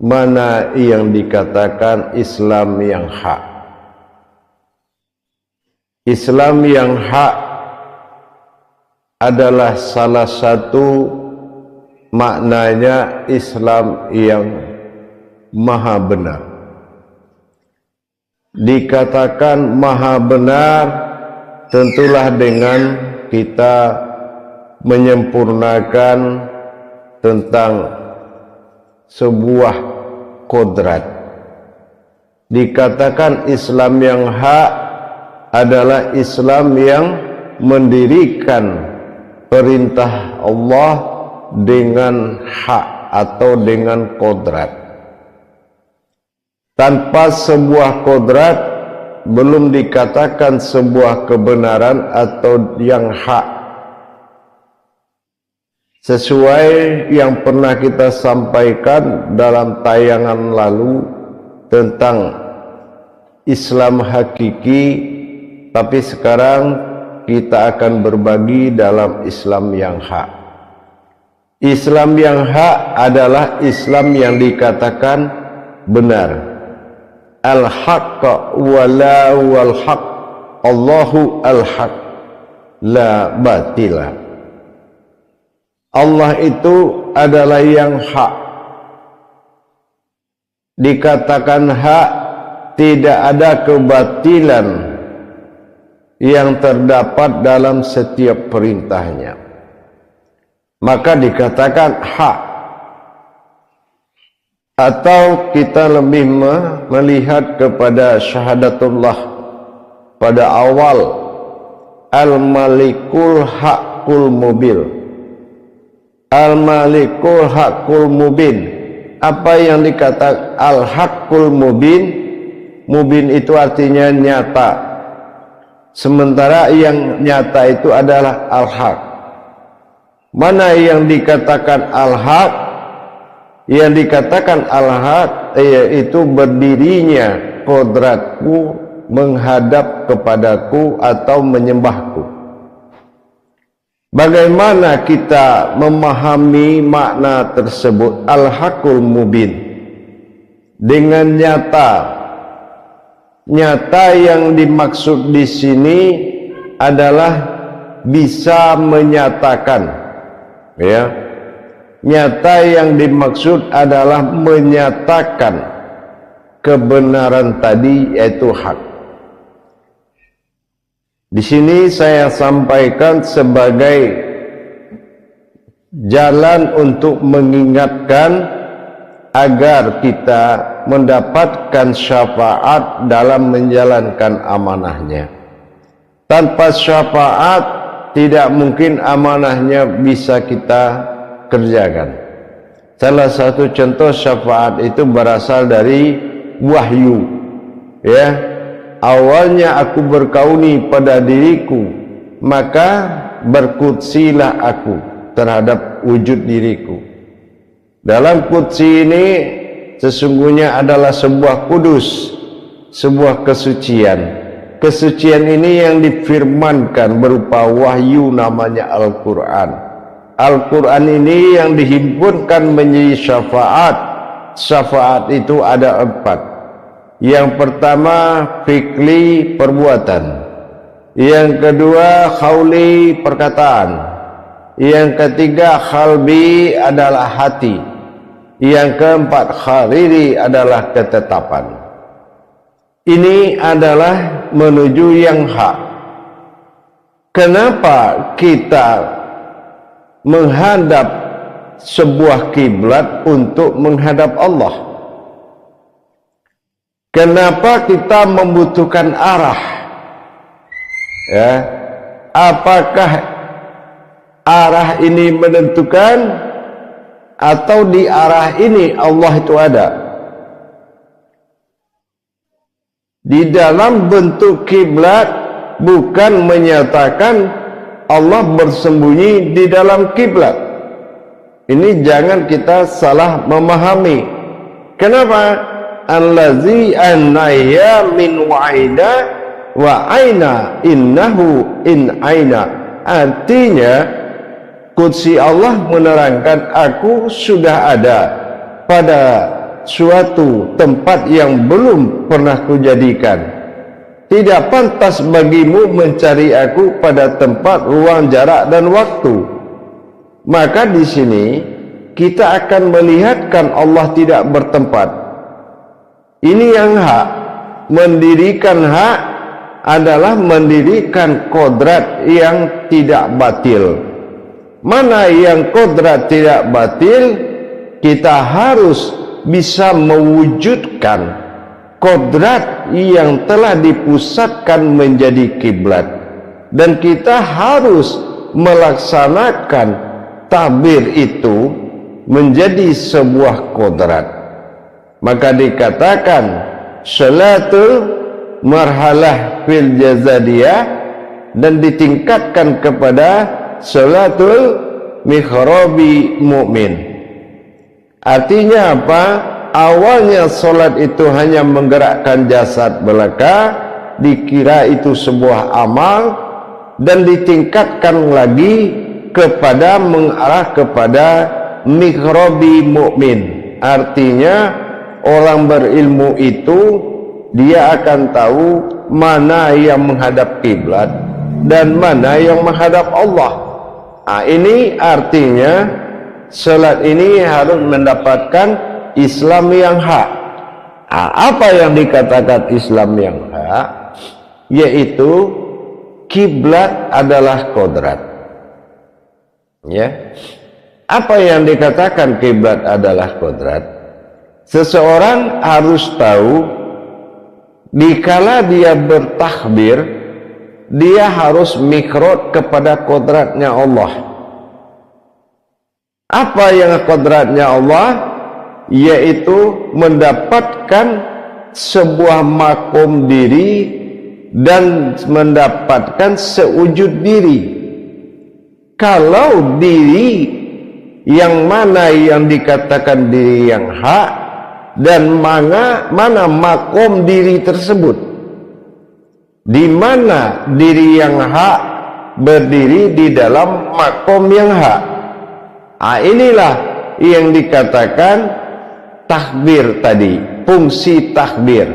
mana yang dikatakan Islam yang hak. Islam yang hak adalah salah satu maknanya Islam yang maha benar. Dikatakan maha benar tentulah dengan kita menyempurnakan tentang sebuah kodrat. Dikatakan Islam yang hak adalah Islam yang mendirikan perintah Allah dengan hak atau dengan kodrat. Tanpa sebuah kodrat belum dikatakan sebuah kebenaran atau yang hak. Sesuai yang pernah kita sampaikan dalam tayangan lalu tentang Islam hakiki, tapi sekarang kita akan berbagi dalam Islam yang hak. Islam yang hak adalah Islam yang dikatakan benar. Al-haqqa wa la wal haq, Allahu al-haq la batila. Allah itu adalah yang hak. Dikatakan hak, tidak ada kebatilan yang terdapat dalam setiap perintahnya. Maka dikatakan hak. Atau kita lebih melihat kepada syahadatullah pada awal, Al-Malikul Haqqul Mubin. Al-Malikul Haqqul Mubin. Apa yang dikatakan Al-Haqqul Mubin? Mubin itu artinya nyata. Sementara yang nyata itu adalah al-haq. Mana yang dikatakan al-haq? Yang dikatakan al-haq yaitu berdirinya kodratku menghadap kepadaku atau menyembahku. Bagaimana kita memahami makna tersebut? Al-Haqqul Mubin dengan nyata. Nyata yang dimaksud di sini adalah bisa menyatakan, ya. Nyata yang dimaksud adalah menyatakan kebenaran tadi, yaitu hak. Di sini saya sampaikan sebagai jalan untuk mengingatkan agar kita mendapatkan syafaat dalam menjalankan amanahnya. Tanpa syafaat tidak mungkin amanahnya bisa kita kerjakan. Salah satu contoh syafaat itu berasal dari wahyu, ya. Awalnya aku berkauni pada diriku, maka berkutsilah aku terhadap wujud diriku. Dalam kutsi ini sesungguhnya adalah sebuah kudus, sebuah kesucian. Kesucian ini yang difirmankan berupa wahyu, namanya Al-Quran. Al-Quran ini yang dihimpunkan menjadi syafaat. Syafaat itu ada 4. Yang pertama fikli, perbuatan. Yang kedua qauli, perkataan. Yang ketiga qalbi, adalah hati. Yang keempat khariri, adalah ketetapan. Ini adalah menuju yang hak. Kenapa kita menghadap sebuah kiblat untuk menghadap Allah? Kenapa kita membutuhkan arah? Ya, apakah arah ini menentukan atau di arah ini Allah itu ada? Di dalam bentuk kiblat bukan menyatakan Allah bersembunyi di dalam kiblat. Ini jangan kita salah memahami. Kenapa? Allazi anaya min wa'ida wa aina innahu in aina. Artinya Qudsi Allah menerangkan aku sudah ada pada suatu tempat yang belum pernah kujadikan. Tidak pantas bagimu mencari aku pada tempat, ruang, jarak, dan waktu. Maka di sini kita akan melihatkan Allah tidak bertempat. Ini yang hak. Mendirikan hak adalah mendirikan kodrat yang tidak batil. Mana yang kodrat tidak batil, kita harus bisa mewujudkan kodrat yang telah dipusatkan menjadi kiblat, dan kita harus melaksanakan takbir itu menjadi sebuah kodrat. Maka dikatakan salatul marhalah fil jazadiyah, dan ditingkatkan kepada salatul mikhrabi mu'min. Artinya apa? Awalnya solat itu hanya menggerakkan jasad belaka, dikira itu sebuah amal, dan ditingkatkan lagi kepada mengarah kepada mikhrabi mu'min. Artinya orang berilmu itu dia akan tahu mana yang menghadap kiblat dan mana yang menghadap Allah. Ini artinya salat ini harus mendapatkan Islam yang hak. Apa yang dikatakan Islam yang hak? Yaitu kiblat adalah kodrat. Ya. Apa yang dikatakan kiblat adalah kodrat? Seseorang harus tahu dikala dia bertakbir, dia harus mikrot kepada kodratnya Allah. Apa yang kodratnya Allah? Yaitu mendapatkan sebuah makom diri dan mendapatkan sewujud diri. Kalau diri yang mana yang dikatakan diri yang hak, dan mana makom diri tersebut, di mana diri yang hak berdiri di dalam makom yang hak. Inilah yang dikatakan takbir tadi, fungsi takbir.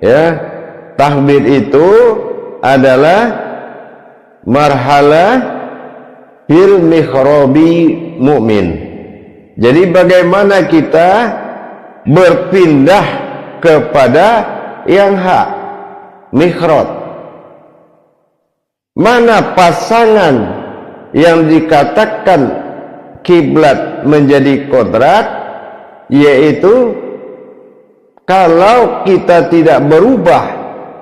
Ya, takbir itu adalah marhalah fil mikhrabi mu'min. Jadi bagaimana kita berpindah kepada yang hak, mikhrot. Mana pasangan yang dikatakan kiblat menjadi kodrat, yaitu kalau kita tidak berubah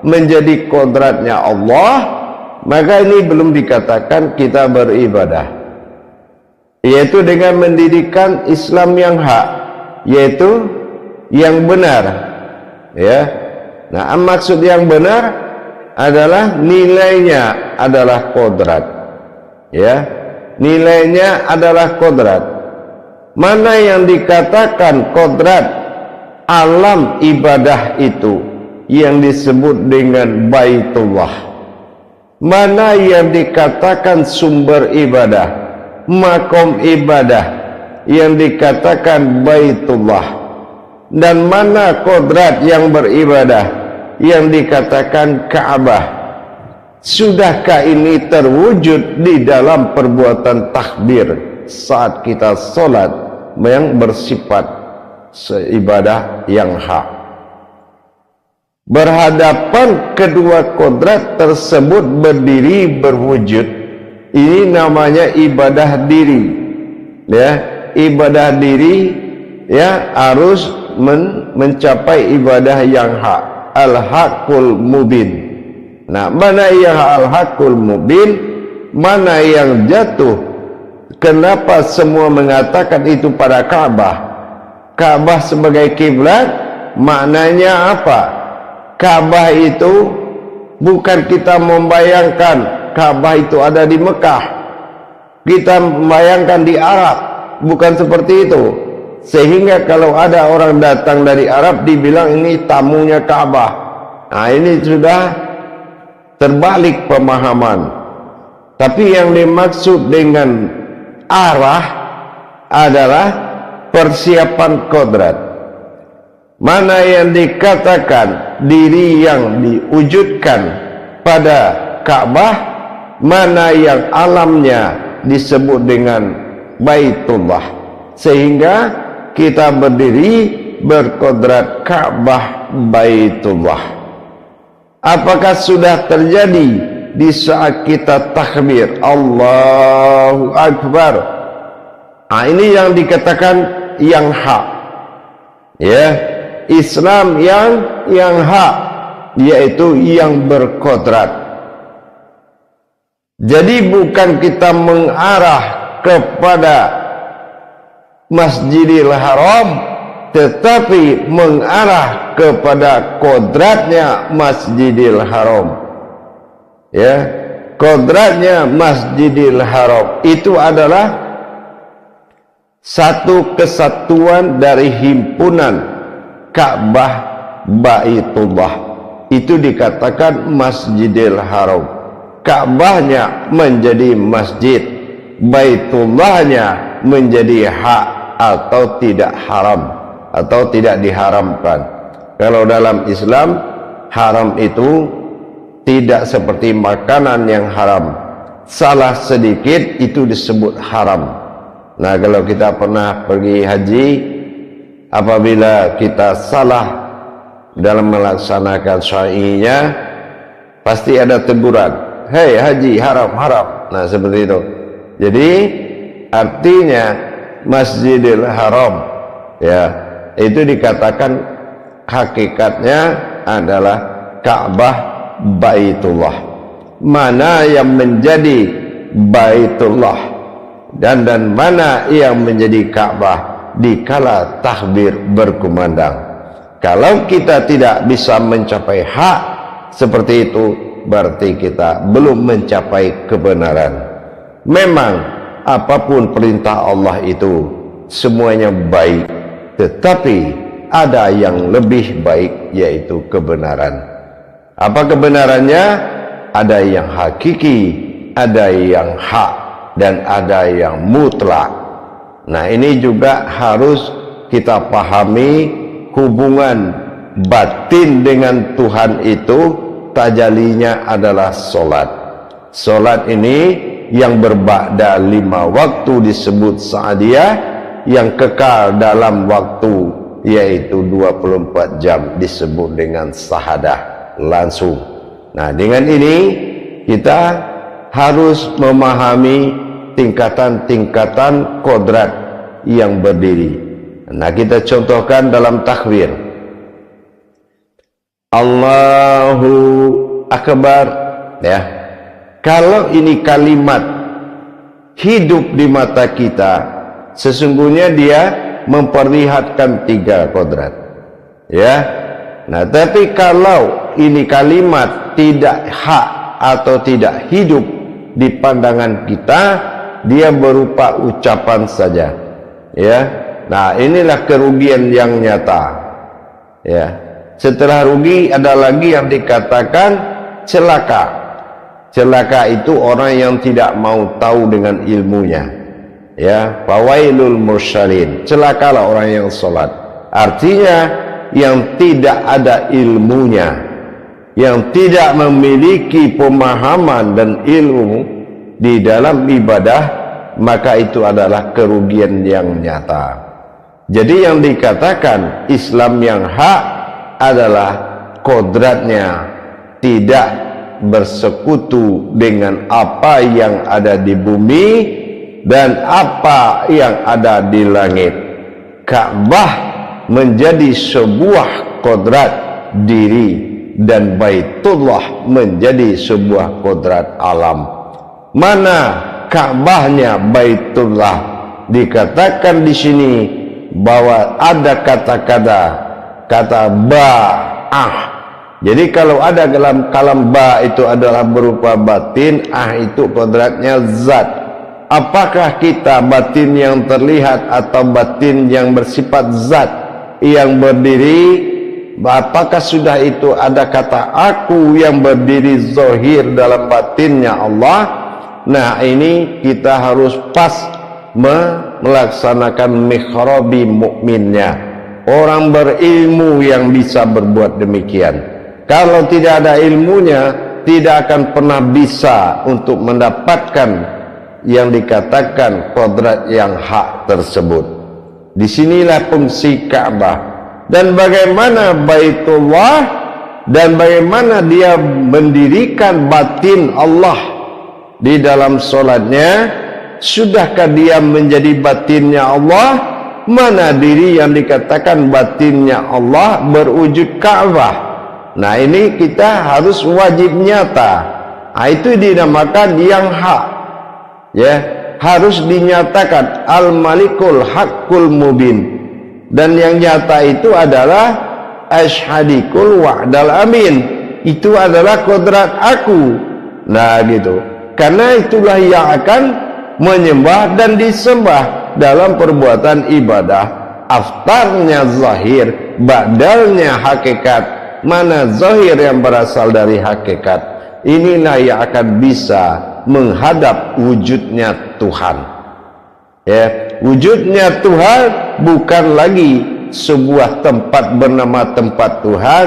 menjadi kodratnya Allah, maka ini belum dikatakan kita beribadah, yaitu dengan mendirikan Islam yang hak, yaitu yang benar. Ya, nah maksud yang benar adalah nilainya adalah kodrat. Ya, nilainya adalah kodrat. Mana yang dikatakan kodrat alam ibadah itu yang disebut dengan Baitullah. Mana yang dikatakan sumber ibadah, makom ibadah yang dikatakan Baitullah. Dan mana kodrat yang beribadah yang dikatakan Ka'bah. Sudahkah ini terwujud di dalam perbuatan takbir saat kita sholat yang bersifat seibadah yang hak? Berhadapan kedua kodrat tersebut berdiri berwujud, ini namanya ibadah diri. Ya, ibadah diri ya harus mencapai ibadah yang hak, al-haqqul mubin. Nah, mana yang al-haqqul mubin, mana yang jatuh? Kenapa semua mengatakan itu pada Ka'bah? Ka'bah sebagai kiblat, maknanya apa? Ka'bah itu bukan kita membayangkan Ka'bah itu ada di Mekah. Kita membayangkan di Arab, bukan seperti itu. Sehingga kalau ada orang datang dari Arab dibilang ini tamunya Ka'bah. Nah, ini sudah terbalik pemahaman. Tapi yang dimaksud dengan arah adalah persiapan kodrat. Mana yang dikatakan diri yang diwujudkan pada Ka'bah, mana yang alamnya disebut dengan Baitullah, sehingga kita berdiri berkodrat Ka'bah Baitullah. Apakah sudah terjadi di saat kita takbir Allahu Akbar? Nah, ini yang dikatakan yang hak, ya, Islam yang hak, yaitu yang berkodrat. Jadi bukan kita mengarah kepada Masjidil Haram, tetapi mengarah kepada kodratnya Masjidil Haram. Ya, kodratnya Masjidil Haram itu adalah satu kesatuan dari himpunan Ka'bah Baitullah. Itu dikatakan Masjidil Haram. Ka'bahnya menjadi masjid, Baitullahnya menjadi hak atau tidak haram, atau tidak diharamkan. Kalau dalam Islam, haram itu tidak seperti makanan yang haram. Salah sedikit itu disebut haram. Nah, kalau kita pernah pergi haji, apabila kita salah dalam melaksanakan syar'inya, pasti ada teguran. Hei haji, haram, haram. Nah, seperti itu. Jadi artinya Masjidil Haram, ya, itu dikatakan hakikatnya adalah Ka'bah Baitullah. Mana yang menjadi Baitullah dan mana yang menjadi Ka'bah dikala takbir berkumandang. Kalau kita tidak bisa mencapai hak seperti itu, berarti kita belum mencapai kebenaran. Memang apapun perintah Allah itu semuanya baik, tetapi ada yang lebih baik, yaitu kebenaran. Apa kebenarannya? Ada yang hakiki, ada yang hak, dan ada yang mutlak. Nah, ini juga harus kita pahami. Hubungan batin dengan Tuhan itu tajalinya adalah solat. Solat ini yang berba'da 5 waktu disebut sa'adiyah, yang kekal dalam waktu yaitu 24 jam disebut dengan sahadah, langsung. Nah, dengan ini kita harus memahami tingkatan-tingkatan kodrat yang berdiri. Nah, kita contohkan dalam takbir Allahu Akbar, ya. Kalau ini kalimat hidup di mata kita, sesungguhnya dia memperlihatkan 3 kodrat, ya. Nah, tapi kalau ini kalimat tidak hak atau tidak hidup di pandangan kita, dia berupa ucapan saja, ya. Nah, inilah kerugian yang nyata, ya. Setelah rugi ada lagi yang dikatakan celaka. Celaka itu orang yang tidak mau tahu dengan ilmunya, ya. Fawailul mursyalin, celakalah orang yang sholat. Artinya yang tidak ada ilmunya, yang tidak memiliki pemahaman dan ilmu di dalam ibadah, maka itu adalah kerugian yang nyata. Jadi yang dikatakan Islam yang hak adalah kodratnya tidak bersekutu dengan apa yang ada di bumi dan apa yang ada di langit. Ka'bah menjadi sebuah kodrat diri dan Baitullah menjadi sebuah kodrat alam. Mana Ka'bahnya Baitullah? Dikatakan di sini bahwa ada kata ba'ah. Jadi kalau ada dalam kalam ba itu adalah berupa batin, itu kodratnya zat. Apakah kita batin yang terlihat atau batin yang bersifat zat yang berdiri? Apakah sudah itu ada kata aku yang berdiri zahir dalam batinnya Allah? Nah, ini kita harus pas melaksanakan mikhrabi mukminnya. orang berilmu yang bisa berbuat demikian. Kalau tidak ada ilmunya, tidak akan pernah bisa untuk mendapatkan yang dikatakan kodrat yang hak tersebut. Disinilah fungsi Ka'bah. Dan bagaimana Baitullah, dan bagaimana dia mendirikan batin Allah di dalam solatnya. Sudahkah dia menjadi batinnya Allah? Mana diri yang dikatakan batinnya Allah berwujud Ka'bah? Nah, ini kita harus wajib nyata. Nah, itu dinamakan yang hak. Ya, harus dinyatakan al-malikul haqqul mubin. Dan yang nyata itu adalah asyhadikul wa'dal amin. Itu adalah kodrat aku. Nah, gitu. Karena itulah yang akan menyembah dan disembah dalam perbuatan ibadah. Aftarnya zahir, ba'dalnya hakikat. Mana zahir yang berasal dari hakikat, inilah yang akan bisa menghadap wujudnya Tuhan. Ya, wujudnya Tuhan bukan lagi sebuah tempat bernama tempat Tuhan,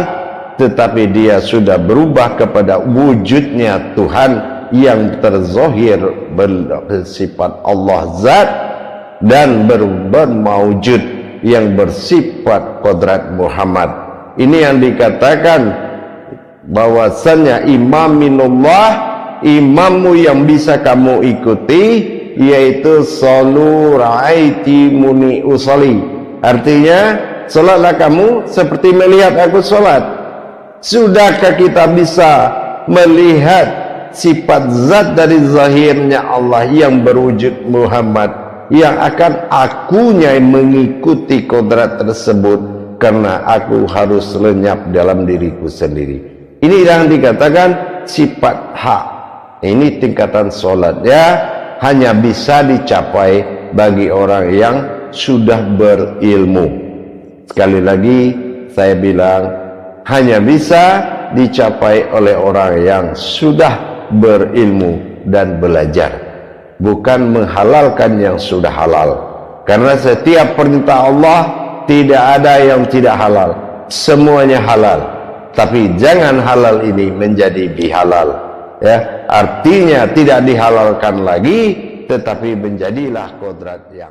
tetapi dia sudah berubah kepada wujudnya Tuhan yang terzahir bersifat Allah Zat dan bermaujud yang bersifat kodrat Muhammad. Ini yang dikatakan bahwasannya imaminullah, imammu yang bisa kamu ikuti, yaitu salu ra'aiti muni usali. Artinya, salatlah kamu seperti melihat aku salat. Sudahkah kita bisa melihat sifat zat dari zahirnya Allah yang berwujud Muhammad, yang akan akunya mengikuti kodrat tersebut, karena aku harus lenyap dalam diriku sendiri. Ini yang dikatakan sifat hak. Ini tingkatan solatnya hanya bisa dicapai bagi orang yang sudah berilmu. Sekali lagi saya bilang, hanya bisa dicapai oleh orang yang sudah berilmu dan belajar, bukan menghalalkan yang sudah halal. Karena setiap perintah Allah tidak ada yang tidak halal, semuanya halal. Tapi jangan halal ini menjadi bihalal, ya, artinya tidak dihalalkan lagi, tetapi menjadilah kodrat yang